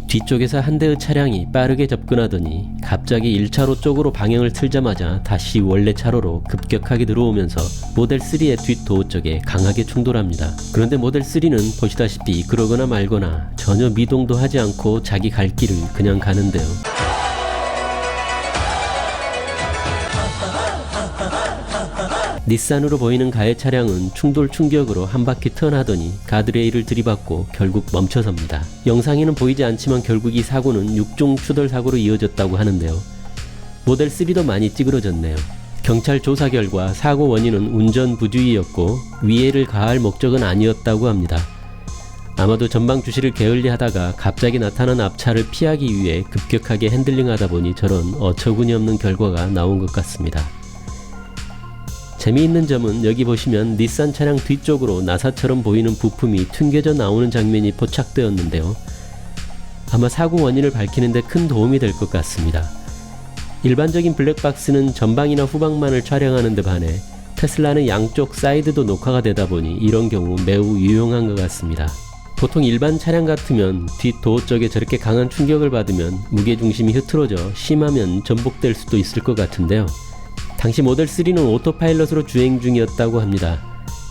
뒤쪽에서 한 대의 차량이 빠르게 접근하더니 갑자기 1차로 쪽으로 방향을 틀자마자 다시 원래 차로로 급격하게 들어오면서 모델3의 뒷도어 쪽에 강하게 충돌합니다. 그런데 모델3는 보시다시피 그러거나 말거나 전혀 미동도 하지 않고 자기 갈 길을 그냥 가는데요. 닛산으로 보이는 가해 차량은 충돌 충격으로 한 바퀴 턴하더니 가드레일을 들이받고 결국 멈춰섭니다. 영상에는 보이지 않지만 결국 이 사고는 6종 추돌 사고로 이어졌다고 하는데요. 모델3도 많이 찌그러졌네요. 경찰 조사 결과 사고 원인은 운전 부주의였고 위해를 가할 목적은 아니었다고 합니다. 아마도 전방 주시를 게을리하다가 갑자기 나타난 앞차를 피하기 위해 급격하게 핸들링하다 보니 저런 어처구니 없는 결과가 나온 것 같습니다. 재미있는 점은 여기 보시면 닛산 차량 뒤쪽으로 나사처럼 보이는 부품이 튕겨져 나오는 장면이 포착되었는데요. 아마 사고 원인을 밝히는 데 큰 도움이 될 것 같습니다. 일반적인 블랙박스는 전방이나 후방만을 촬영하는 데 반해 테슬라는 양쪽 사이드도 녹화가 되다 보니 이런 경우 매우 유용한 것 같습니다. 보통 일반 차량 같으면 뒷도어 쪽에 저렇게 강한 충격을 받으면 무게중심이 흐트러져 심하면 전복될 수도 있을 것 같은데요. 당시 모델3는 오토파일럿으로 주행 중이었다고 합니다.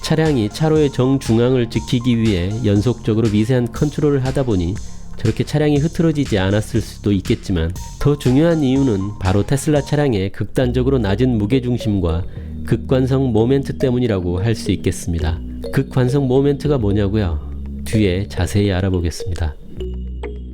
차량이 차로의 정중앙을 지키기 위해 연속적으로 미세한 컨트롤을 하다 보니 저렇게 차량이 흐트러지지 않았을 수도 있겠지만 더 중요한 이유는 바로 테슬라 차량의 극단적으로 낮은 무게중심과 극관성 모멘트 때문이라고 할 수 있겠습니다. 극관성 모멘트가 뭐냐고요? 뒤에 자세히 알아보겠습니다.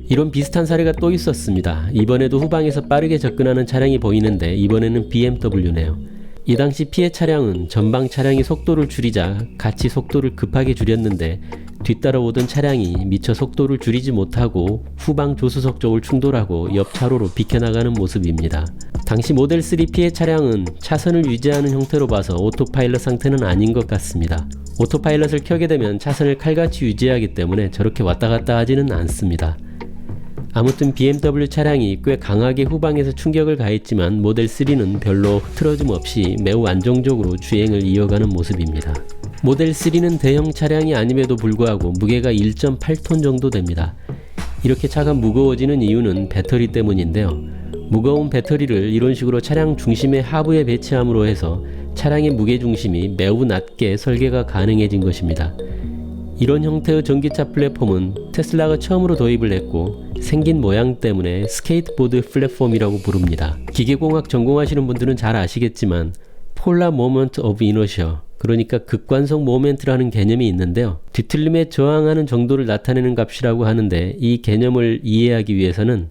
이런 비슷한 사례가 또 있었습니다. 이번에도 후방에서 빠르게 접근하는 차량이 보이는데 이번에는 BMW네요. 이 당시 피해 차량은 전방 차량이 속도를 줄이자 같이 속도를 급하게 줄였는데 뒤따라오던 차량이 미처 속도를 줄이지 못하고 후방 조수석 쪽을 충돌하고 옆 차로로 비켜나가는 모습입니다. 당시 모델3 피해 차량은 차선을 유지하는 형태로 봐서 오토파일럿 상태는 아닌 것 같습니다. 오토파일럿을 켜게 되면 차선을 칼같이 유지하기 때문에 저렇게 왔다 갔다 하지는 않습니다. 아무튼 BMW 차량이 꽤 강하게 후방에서 충격을 가했지만 모델3는 별로 흐트러짐 없이 매우 안정적으로 주행을 이어가는 모습입니다. 모델3는 대형 차량이 아님에도 불구하고 무게가 1.8톤 정도 됩니다. 이렇게 차가 무거워지는 이유는 배터리 때문인데요. 무거운 배터리를 이런 식으로 차량 중심의 하부에 배치함으로 해서 차량의 무게중심이 매우 낮게 설계가 가능해진 것입니다. 이런 형태의 전기차 플랫폼은 테슬라가 처음으로 도입을 했고 생긴 모양 때문에 스케이트보드 플랫폼이라고 부릅니다. 기계공학 전공하시는 분들은 잘 아시겠지만 폴라 모먼트 오브 이너셔, 그러니까 극관성 모멘트라는 개념이 있는데요. 뒤틀림에 저항하는 정도를 나타내는 값이라고 하는데 이 개념을 이해하기 위해서는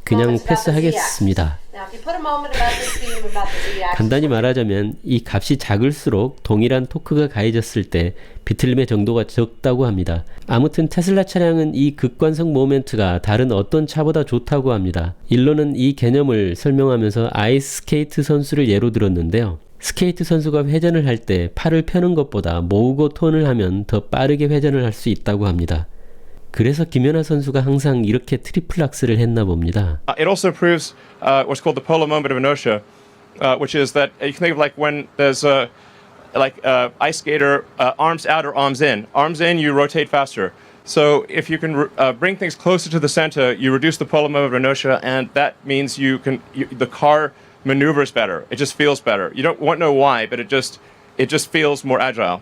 그냥 패스하겠습니다. 간단히 말하자면 이 값이 작을수록 동일한 토크가 가해졌을 때 비틀림의 정도가 적다고 합니다. 아무튼 테슬라 차량은 이 극관성 모멘트가 다른 어떤 차보다 좋다고 합니다. 일론은 이 개념을 설명하면서 아이스 스케이트 선수를 예로 들었는데요. 스케이트 선수가 회전을 할 때 팔을 펴는 것보다 모으고 턴을 하면 더 빠르게 회전을 할 수 있다고 합니다. 그래서 김연아 선수가 항상 이렇게 트리플 악셀을 했나 봅니다. It also proves what's called the polar moment of inertia, which is that you can think of like when there's ice skater, arms out or arms in. Arms in, you rotate faster. So if you can bring things closer to the center, you reduce the polar moment of inertia, and that means the car maneuvers better. It just feels better. You don't know why, but it just feels more agile.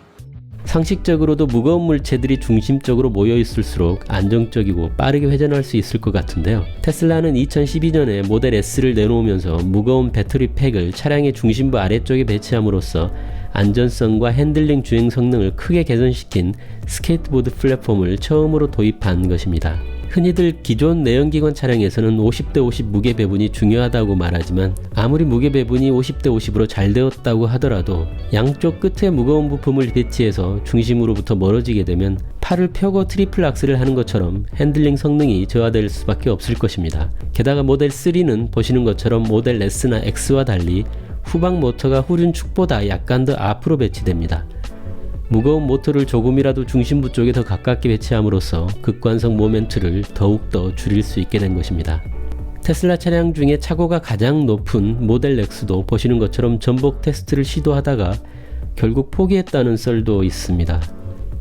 상식적으로도 무거운 물체들이 중심적으로 모여있을수록 안정적이고 빠르게 회전할 수 있을 것 같은데요. 테슬라는 2012년에 모델 S를 내놓으면서 무거운 배터리 팩을 차량의 중심부 아래쪽에 배치함으로써 안전성과 핸들링 주행 성능을 크게 개선시킨 스케이트보드 플랫폼을 처음으로 도입한 것입니다. 흔히들 기존 내연기관 차량에서는 50대 50 무게 배분이 중요하다고 말하지만 아무리 무게 배분이 50대 50으로 잘 되었다고 하더라도 양쪽 끝에 무거운 부품을 배치해서 중심으로부터 멀어지게 되면 팔을 펴고 트리플 악셀을 하는 것처럼 핸들링 성능이 저하될 수밖에 없을 것입니다. 게다가 모델 3는 보시는 것처럼 모델 S나 X와 달리 후방 모터가 후륜축보다 약간 더 앞으로 배치됩니다. 무거운 모터를 조금이라도 중심부 쪽에 더 가깝게 배치함으로써 극관성 모멘트를 더욱더 줄일 수 있게 된 것입니다. 테슬라 차량 중에 차고가 가장 높은 모델 X도 보시는 것처럼 전복 테스트를 시도하다가 결국 포기했다는 썰도 있습니다.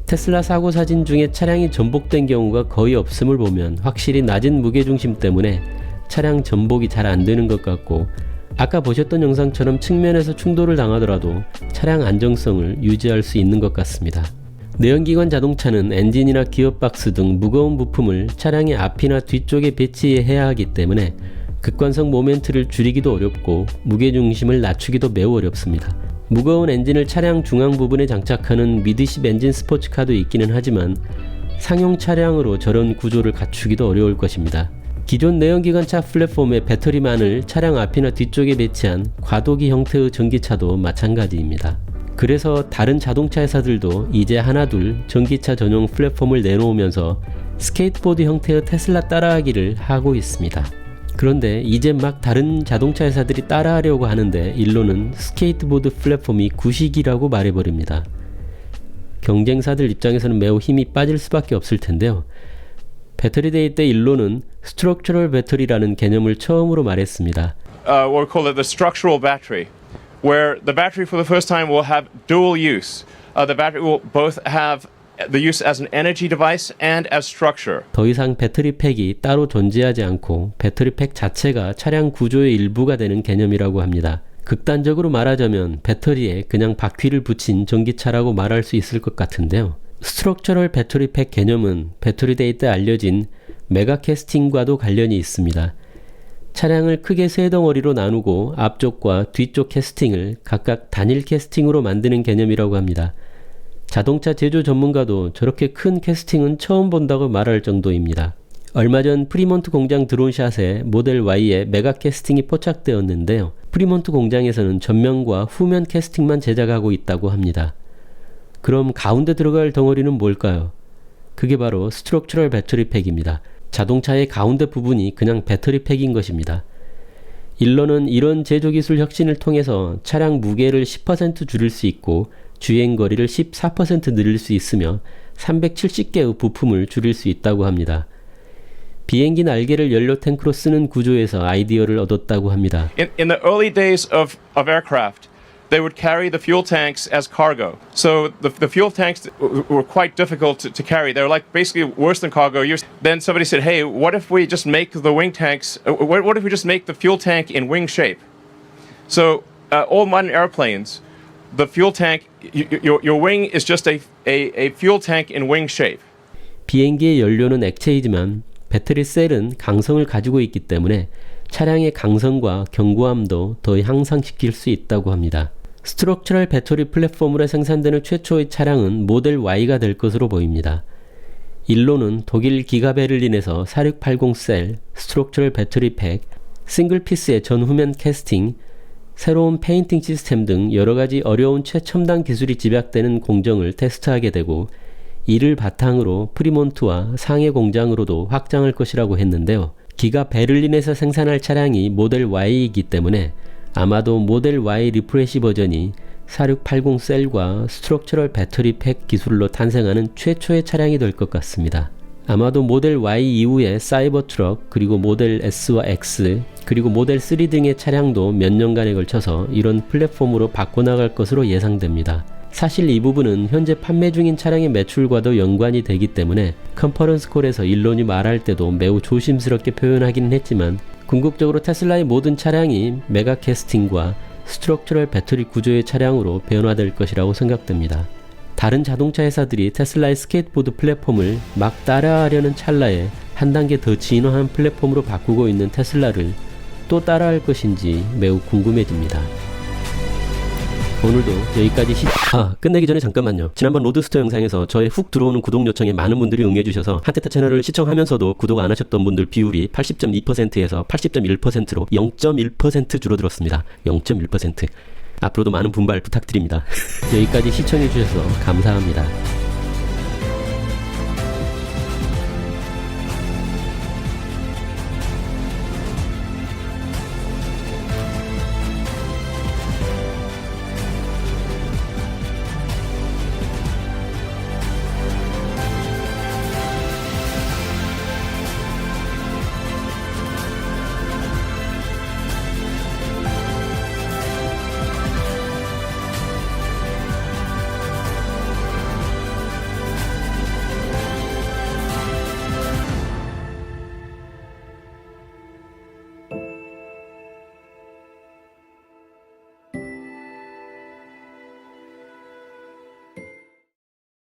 테슬라 사고 사진 중에 차량이 전복된 경우가 거의 없음을 보면 확실히 낮은 무게중심 때문에 차량 전복이 잘 안되는 것 같고, 아까 보셨던 영상처럼 측면에서 충돌을 당하더라도 차량 안정성을 유지할 수 있는 것 같습니다. 내연기관 자동차는 엔진이나 기어박스 등 무거운 부품을 차량의 앞이나 뒤쪽에 배치해야 하기 때문에 극관성 모멘트를 줄이기도 어렵고 무게중심을 낮추기도 매우 어렵습니다. 무거운 엔진을 차량 중앙 부분에 장착하는 미드십 엔진 스포츠카도 있기는 하지만 상용 차량으로 저런 구조를 갖추기도 어려울 것입니다. 기존 내연기관차 플랫폼에 배터리만을 차량 앞이나 뒤쪽에 배치한 과도기 형태의 전기차도 마찬가지입니다. 그래서 다른 자동차 회사들도 이제 하나둘 전기차 전용 플랫폼을 내놓으면서 스케이트보드 형태의 테슬라 따라하기를 하고 있습니다. 그런데 이제 막 다른 자동차 회사들이 따라하려고 하는데 일론은 스케이트보드 플랫폼이 구식이라고 말해버립니다. 경쟁사들 입장에서는 매우 힘이 빠질 수밖에 없을 텐데요. 배터리데이 때 일론은 스트럭처럴 배터리라는 개념을 처음으로 말했습니다. We'll call it the structural battery, where the battery for the first time will have dual use. The battery will both have the use as an energy device and as structure. 더 이상 배터리 팩이 따로 존재하지 않고 배터리 팩 자체가 차량 구조의 일부가 되는 개념이라고 합니다. 극단적으로 말하자면 배터리에 그냥 바퀴를 붙인 전기차라고 말할 수 있을 것 같은데요. 스트럭처럴 배터리 팩 개념은 배터리데이 때 알려진 메가 캐스팅과도 관련이 있습니다. 차량을 크게 세 덩어리로 나누고 앞쪽과 뒤쪽 캐스팅을 각각 단일 캐스팅으로 만드는 개념이라고 합니다. 자동차 제조 전문가도 저렇게 큰 캐스팅은 처음 본다고 말할 정도입니다. 얼마 전 프리몬트 공장 드론샷에 모델 Y에 메가 캐스팅이 포착되었는데요. 프리몬트 공장에서는 전면과 후면 캐스팅만 제작하고 있다고 합니다. 그럼 가운데 들어갈 덩어리는 뭘까요? 그게 바로 스트럭처럴 배터리 팩입니다. 자동차의 가운데 부분이 그냥 배터리 팩인 것입니다. 일론은 이런 제조기술 혁신을 통해서 차량 무게를 10% 줄일 수 있고 주행거리를 14% 늘릴 수 있으며 370개의 부품을 줄일 수 있다고 합니다. 비행기 날개를 연료 탱크로 쓰는 구조에서 아이디어를 얻었다고 합니다. In the early days of aircraft, they would carry the fuel tanks as cargo. So the fuel tanks were quite difficult to carry. They were like basically worse than cargo. Then somebody said, hey, what if we just make the wing tanks, what if we just make the fuel tank in wing shape? So all modern airplanes, the fuel tank, your wing is just a fuel tank in wing shape. 비행기의 연료는 액체이지만 배터리 셀은 강성을 가지고 있기 때문에 차량의 강성과 견고함도 더 향상시킬 수 있다고 합니다. 스트럭처럴 배터리 플랫폼으로 생산되는 최초의 차량은 모델 Y가 될 것으로 보입니다. 일론은 독일 기가 베를린에서 4680 셀, 스트럭처럴 배터리 팩, 싱글 피스의 전후면 캐스팅, 새로운 페인팅 시스템 등 여러가지 어려운 최첨단 기술이 집약되는 공정을 테스트하게 되고 이를 바탕으로 프리몬트와 상해 공장으로도 확장할 것이라고 했는데요. 기가 베를린에서 생산할 차량이 모델 Y이기 때문에 아마도 모델 Y 리프레시 버전이 4680 셀과 스트럭처럴 배터리 팩 기술로 탄생하는 최초의 차량이 될 것 같습니다. 아마도 모델 Y 이후에 사이버 트럭, 그리고 모델 S와 X, 그리고 모델 3 등의 차량도 몇 년간에 걸쳐서 이런 플랫폼으로 바꿔나갈 것으로 예상됩니다. 사실 이 부분은 현재 판매 중인 차량의 매출과도 연관이 되기 때문에 컨퍼런스 콜에서 일론이 말할 때도 매우 조심스럽게 표현하기는 했지만 궁극적으로 테슬라의 모든 차량이 메가 캐스팅과 스트럭처럴 배터리 구조의 차량으로 변화될 것이라고 생각됩니다. 다른 자동차 회사들이 테슬라의 스케이트보드 플랫폼을 막 따라하려는 찰나에 한 단계 더 진화한 플랫폼으로 바꾸고 있는 테슬라를 또 따라할 것인지 매우 궁금해집니다. 오늘도 여기까지 끝내기 전에 잠깐만요. 지난번 로드스터 영상에서 저의 훅 들어오는 구독 요청에 많은 분들이 응해주셔서 한테타 채널을 시청하면서도 구독 안 하셨던 분들 비율이 80.2%에서 80.1%로 0.1% 줄어들었습니다. 0.1%. 앞으로도 많은 분발 부탁드립니다. 여기까지 시청해주셔서 감사합니다.